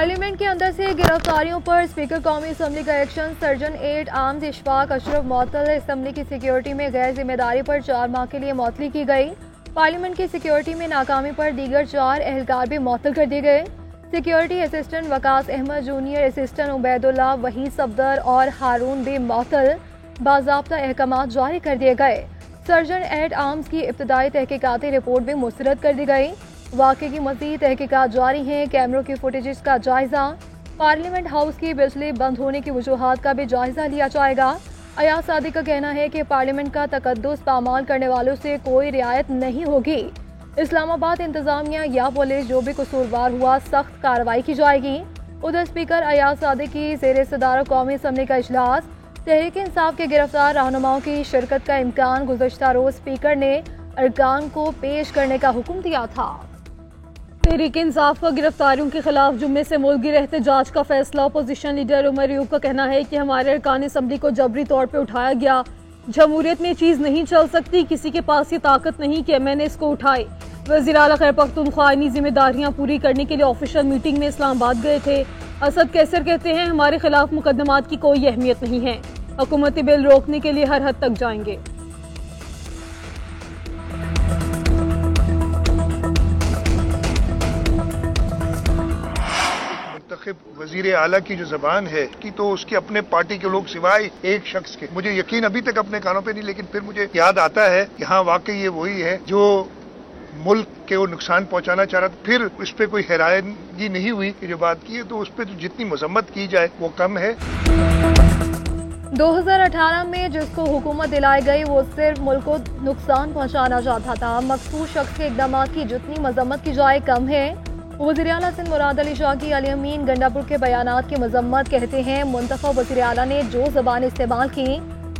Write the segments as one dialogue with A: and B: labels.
A: Parliament के अंदर से गिरफ्तारियों पर स्पीकर कौमी असम्बली का action. Sergeant 8 arms Ishfaq Ashraf मअतल। असम्बली की सिक्योरिटी में गैर जिम्मेदारी पर 4 माह के लिए मअतली की गई। पार्लियामेंट की सिक्योरिटी में नाकामी पर दीगर 4 एहलकार भी मअतल कर दिए गए। Security assistant Waqas Ahmed, junior assistant Ubaidullah, Waheed Safdar और हारून भी मअतल। बाज़ाब्ता अहकाम जारी कर दिए गए। सर्जन 8 आर्म्स की इब्तदाई तहकीकाती रिपोर्ट भी मुस्तरद कर दी गई। वाक़े की मज़ीद तहकीकात जारी हैं। कैमरों की फुटेज का जायजा। पार्लियामेंट हाउस की बिजली बंद होने की वजूहात का भी जायजा लिया जाएगा। अयाज सादी का कहना है कि पार्लियामेंट का तकद्दुस पामाल करने वालों से कोई रियायत नहीं होगी। इस्लामाबाद इंतजामिया या पुलिस जो भी कसूरवार हुआ सख्त कार्रवाई की जाएगी। उधर स्पीकर अयाज सादी की ज़ेर सदारत कौमी असम्बली का इजलास। तहरीक इंसाफ के गिरफ्तार रहनुमाओं की शिरकत का इम्कान। गुज़श्ता रोज स्पीकर ने अरकान को पेश करने का हुक्म दिया था। तहरीक इंसाफ का गिरफ्तारियों के खिलाफ जुम्मे से मुल्की एहतजाज का फैसला। अपोजिशन लीडर उमर अयूब का कहना है कि हमारे अरकान असम्बली को जबरी तौर पर उठाया गया। जमहूरियत में चीज नहीं चल सकती, किसी के पास ये ताकत नहीं कि मैंने इसको उठाए। वज़ीर आला खैबर पख्तूनख्वा अपनी जिम्मेदारियां पूरी करने के लिए ऑफिशियल मीटिंग में इस्लामाबाद गए थे। असद कैसर कहते हैं हमारे खिलाफ मुकदमात की कोई अहमियत नहीं है, हुकूमती बिल रोकने के लिए हर हद तक जाएंगे।
B: वजीर आला की जो जबान है कि तो उसके अपने पार्टी के लोग सिवाय एक शख्स के, मुझे यकीन अभी तक अपने कानों पे नहीं, लेकिन फिर मुझे याद आता है कि हाँ वाकई ये वही है जो मुल्क के वो नुकसान पहुंचाना चाह रहा था। फिर उस पर कोई हैरानी नहीं हुई कि जो बात की है तो उस पर तो जितनी मजम्मत की जाए वो कम है।
A: 2018 में जिसको हुकूमत दिलाई गई वो सिर्फ मुल्क को नुकसान पहुंचाना चाहता था। मखसूस शख्स के इक़दाम की जितनी मजम्मत की जाए कम है। वज़ीर आला सिंध मुराद अली शाह की अली अमीन गंडापुर के बयानात की मजम्मत। कहते हैं मुंतखब वज़ीर आला ने जो ज़बान इस्तेमाल की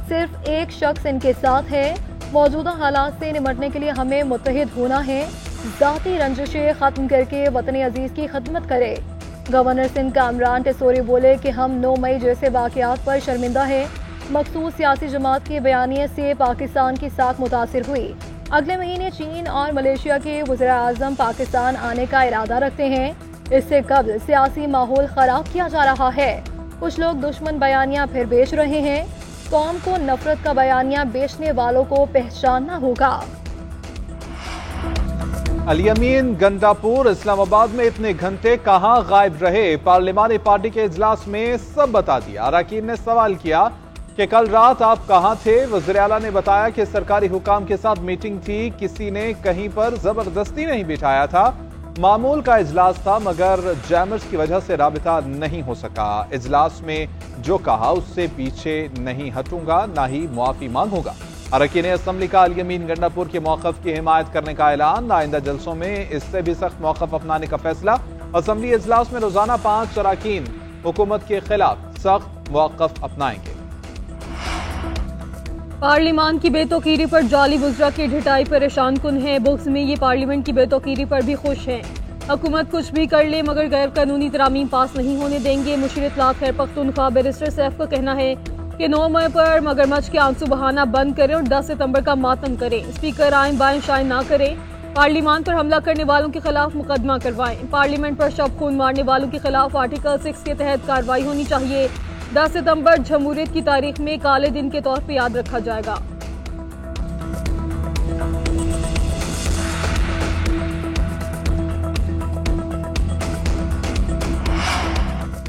A: सिर्फ एक शख्स इनके साथ है। मौजूदा हालात से निमटने के लिए हमें मुत्तहिद होना है। ज़ाती रंजिशें ख़त्म करके वतन अजीज़ की खिदमत करे। गवर्नर सिंध कामरान टेसोरी बोले कि हम 9 मई जैसे वाक़यात पर शर्मिंदा है। मखसूस सियासी जमात के बयानिए से पाकिस्तान की साख मुतासिर हुई। अगले महीने चीन और मलेशिया के वज़ीर आज़म पाकिस्तान आने का इरादा रखते हैं। इससे कबल सियासी माहौल खराब किया जा रहा है। कुछ लोग दुश्मन बयानियां फिर बेच रहे हैं। कौम को नफरत का बयानिया बेचने वालों को पहचानना होगा।
C: अली अमीन गंडापुर इस्लामाबाद में इतने घंटे कहां गायब रहे? पार्लिमानी पार्टी के इजलास में सब बता दिया। अरकान ने सवाल किया कि कल रात आप कहां थे? वज़ीर आला ने बताया कि सरकारी हुकाम के साथ मीटिंग थी, किसी ने कहीं पर जबरदस्ती नहीं बिठाया था, मामूल का इजलास था मगर जैमर्स की वजह से राबिता नहीं हो सका। इजलास में जो कहा उससे पीछे नहीं हटूंगा, ना ही मुआफी मांगूंगा। अरकान असम्बली का अली अमीन गंडापुर के मौक़िफ़ की हिमायत करने का ऐलान। आइंदा जलसों में इससे भी सख्त मौक़िफ़ अपनाने का फैसला। असम्बली इजलास में रोजाना 5 अरकान हुकूमत के खिलाफ सख्त मौक़िफ़ अपनाएंगे।
A: पार्लिमान की बेतौकीरी पर जाली वज़रा की ढिठाई परेशान कुन है। बुक्स में ये पार्लियामेंट की बेतौकीरी पर भी खुश हैं। हुकूमत कुछ भी कर ले मगर गैर कानूनी तरामीम पास नहीं होने देंगे। मुशीर इत्तलात खैबर पख्तूनख्वा बैरिस्टर सैफ का कहना है कि 9 मई पर मगरमच्छ के आंसू बहाना बंद करें और 10 सितंबर का मातम करें। स्पीकर आइन बाइन शाइन ना करें। पार्लियामान पर हमला करने वालों के खिलाफ मुकदमा करवाएं। पार्लियामेंट पर शब खून मारने वालों के खिलाफ आर्टिकल 6 के तहत कार्रवाई होनी चाहिए। 10 सितंबर जमहूरियत की तारीख में काले दिन के तौर पर याद रखा जाएगा।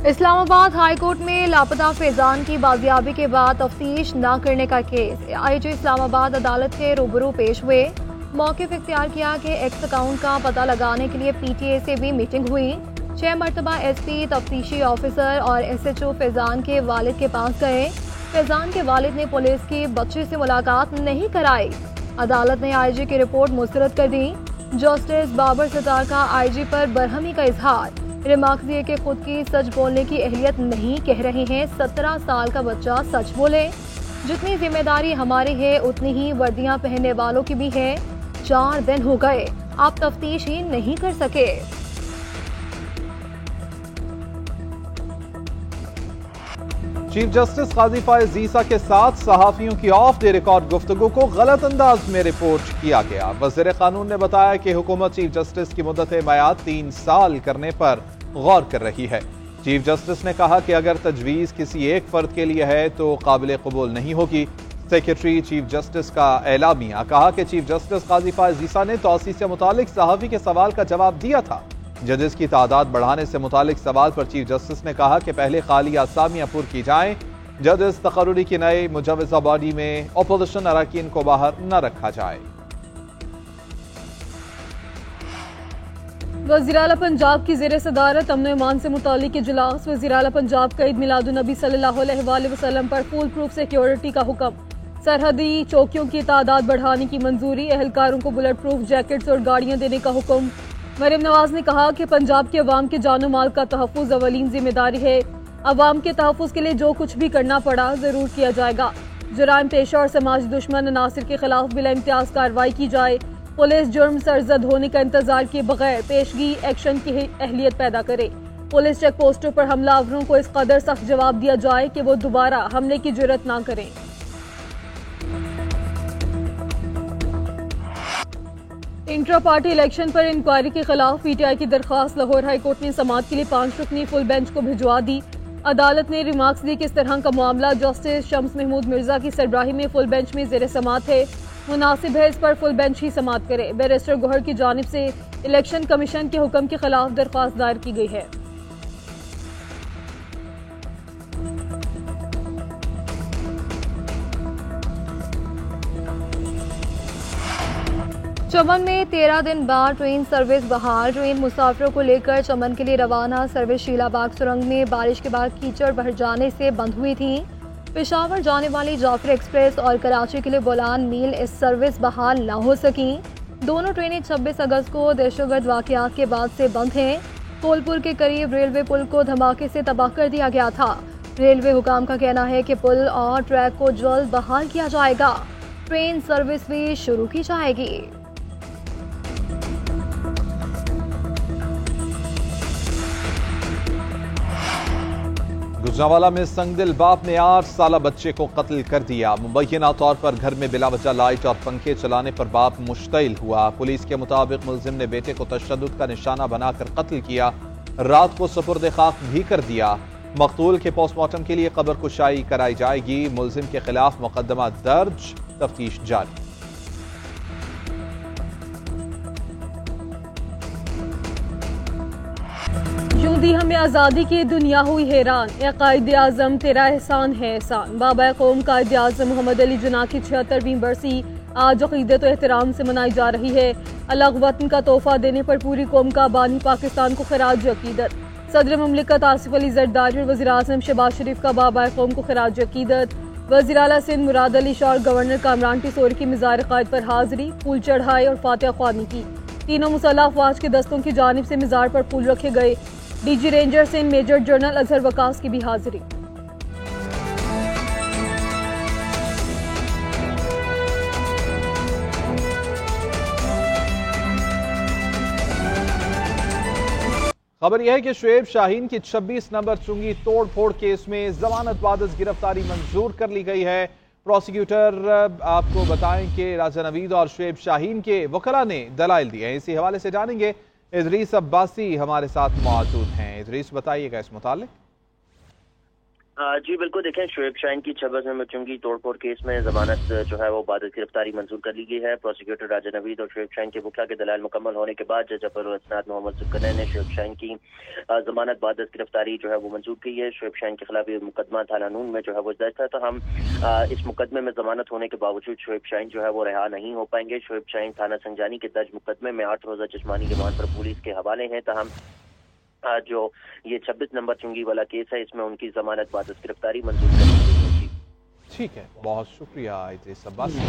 A: इस्लामाबाद हाई कोर्ट में लापता फैजान की बाजियाबी के बाद तफ्तीश न करने का केस। आईजी इस्लामाबाद अदालत के रूबरू पेश हुए। मौक़िफ़ इख्तियार किया कि एक्स अकाउंट का पता लगाने के लिए PTA से भी मीटिंग हुई। 6 मरतबा SP, तफ्तीशी ऑफिसर और SHO फैजान के वालिद के पास गए। फैजान के वालिद ने पुलिस की बच्चे से मुलाकात नहीं कराई। अदालत ने IG की रिपोर्ट मुस्तरद कर दी। जस्टिस बाबर सत्तार का IG पर बरहमी का इजहार। रिमार्क्स दिए कि खुद की सच बोलने की अहलियत नहीं कह रहे हैं। 17 साल का बच्चा सच बोले। जितनी जिम्मेदारी हमारी है उतनी ही वर्दियां पहनने वालों की भी है। 4 दिन हो गए आप तफ्तीश ही नहीं कर सके।
C: चीफ जस्टिस काजी फायज ईसा के साथ सहाफियों की ऑफ द रिकॉर्ड गुफ्तगू को गलत अंदाज में रिपोर्ट किया गया। वज़ीर कानून ने बताया कि हुकूमत चीफ जस्टिस की मुद्दत मयाद 3 साल करने पर गौर कर रही है। चीफ जस्टिस ने कहा कि अगर तजवीज किसी एक फर्द के लिए है तो काबिल कबूल नहीं होगी। सेक्रेटरी चीफ जस्टिस का एलामिया कहा कि चीफ जस्टिस काजी फायज ईसा ने तौसी से मुतालिक सहाफी के सवाल का जवाब दिया था। जजेस की तादाद बढ़ाने से मुतालिक सवाल पर चीफ जस्टिस ने कहा कि पहले खाली आसामियां पुर की जाएं। जजेस तकर्रुरी की नए मुजव्वज़ा बॉडी में अपोजिशन अरकान को बाहर न रखा जाए।
D: वज़ीर आला पंजाब की ज़ेर सदारत अमन अमान से मुतालिक इजलास। वज़ीर आला पंजाब का ईद मिलादुन्नबी सल्लल्लाहु अलैहि वसल्लम पर फुल प्रूफ सिक्योरिटी का हुक्म। सरहदी चौकियों की तादाद बढ़ाने की मंजूरी। एहलकारों को बुलेट प्रूफ जैकेट्स और गाड़ियां देने का हुक्म। मरियम नवाज ने कहा कि पंजाब के अवाम के जानो माल का तहफ़्फ़ुज़ अवलीन जिम्मेदारी है। अवाम के तहफ़्फ़ुज़ के लिए जो कुछ भी करना पड़ा जरूर किया जाएगा। जुराइम पेशा और समाज दुश्मन अनासिर के खिलाफ बिला इम्तियाज कार्रवाई की जाए। पुलिस जुर्म सरजद होने का इंतजार किए बगैर पेशगी एक्शन की अहलियत पैदा करे। पुलिस चेक पोस्टों पर हमलावरों को इस कदर सख्त जवाब दिया जाए कि वो दोबारा हमले की जुर्रत ना करें। इंट्रा पार्टी इलेक्शन पर इंक्वायरी के खिलाफ पीटीआई की दरख्वास्त लाहौर हाईकोर्ट ने समाअत के लिए 5 रुकनी फुल बेंच को भिजवा दी। अदालत ने रिमार्क्स दी कि इस तरह का मामला जस्टिस शम्स महमूद मिर्जा की सरबराही में फुल बेंच में ज़ेर समाअत है। मुनासिब है इस पर फुल बेंच ही समाअत करे। बैरिस्टर गोहर की जानिब से इलेक्शन कमीशन के हुक्म के खिलाफ दरख्वास्त दायर की गई है।
A: चमन में 13 दिन बाद ट्रेन सर्विस बहाल। ट्रेन मुसाफिरों को लेकर चमन के लिए रवाना। सर्विस शीलाबाग सुरंग में बारिश के बाद कीचड़ भर जाने से बंद हुई थी। पेशावर जाने वाली जाफर एक्सप्रेस और कराची के लिए बोलान मील इस सर्विस बहाल न हो सकी। दोनों ट्रेनें 26 अगस्त को दहशतगर्द वाकयात के बाद से बंद हैं। कोलपुर के करीब रेलवे पुल को धमाके से तबाह कर दिया गया था। रेलवे हुकाम का कहना है कि पुल और ट्रैक को जल्द बहाल किया जाएगा। ट्रेन सर्विस भी शुरू की जाएगी।
C: गुजरांवाला में संगदिल बाप ने 8 साला बच्चे को कत्ल कर दिया। मुबैना तौर पर घर में बिला वजह लाइट और पंखे चलाने पर बाप मुश्तइल हुआ। पुलिस के मुताबिक मुलजिम ने बेटे को तशद्दुद का निशाना बनाकर कत्ल किया। रात को सुपुर्द खाक भी कर दिया। मकतूल के पोस्टमार्टम के लिए कब्र कुशाई कराई जाएगी। मुलजिम के खिलाफ मुकदमा दर्ज, तफ्तीश जारी।
D: यूं दी हमें आज़ादी की दुनिया हुई हैरान। या कायदे आज़म तेरा एहसान है एहसान। बाबा कौम कायदे आज़म मोहम्मद अली जिन्ना की 76वीं बरसी आज अक़ीदत व एहतराम से मनाई जा रही है। अलग वतन का तोहफा देने पर पूरी कौम का बानी पाकिस्तान को खराज अक़ीदत। सदर मुमलिकत आसिफ अली ज़रदारी और वज़ीर आज़म शहबाज शरीफ का बाबा कौम को खराज अक़ीदत। वज़ीर आला सिंध मुराद अली शाह और गवर्नर कामरान टिसोरी की मिज़ार क़ायद पर हाज़िरी, फूल चढ़ाए और फातिहा ख्वानी की। तीनों मुसल्लह अफ़वाज के दस्तों की जानिब से मिज़ार पर फूल रखे गए। DG ranger Sindh major general Azhar Waqas की भी हाजिरी।
C: खबर यह है कि शुएब शाहीन की 26 नंबर चुंगी तोड़ फोड़ केस में जमानत बाद गिरफ्तारी मंजूर कर ली गई है। प्रोसिक्यूटर आपको बताएं कि राजा नवीद और शुएब शाहीन के वकला ने दलाइल दिए हैं। इसी हवाले से जानेंगे। इदरीस अब्बासी हमारे साथ मौजूद हैं। इदरीस, बताइएगा इस मुतालिक।
E: जी बिल्कुल, देखें, शुएब शाहीन की 26 नंबर चुंगी तोड़फोड़ केस में जमानत जो है वो बाद गिरफ्तारी मंजूर कर ली गई है। प्रोसिक्यूटर राजा नवीद और शुएब शाहीन के वकला के दलाइल मुकम्मल होने के बाद जज अबुल-असनाद मोहम्मद सुकन्ने ने शुएब शाहीन की जमानत बाद गिरफ्तारी जो है वो मंजूर की है। शुएब शाहीन के खिलाफ मुकदमा थाना नून में जो है वो दर्ज था। तो हम इस मुकदमे में जमानत होने के बावजूद शुएब शाहीन जो है वो रिहा नहीं हो पाएंगे। शुएब शाहीन थाना संजानी के दर्ज मुकदमे में 8 रोजा जिस्मानी रिमांड पर पुलिस के हवाले हैं। तहम जो ये 26 नंबर चुंगी वाला केस है, इसमें उनकी जमानत बाद गिरफ्तारी मंजूर कर दी गई है।
C: ठीक है, बहुत शुक्रिया इदरीस अब्बासी।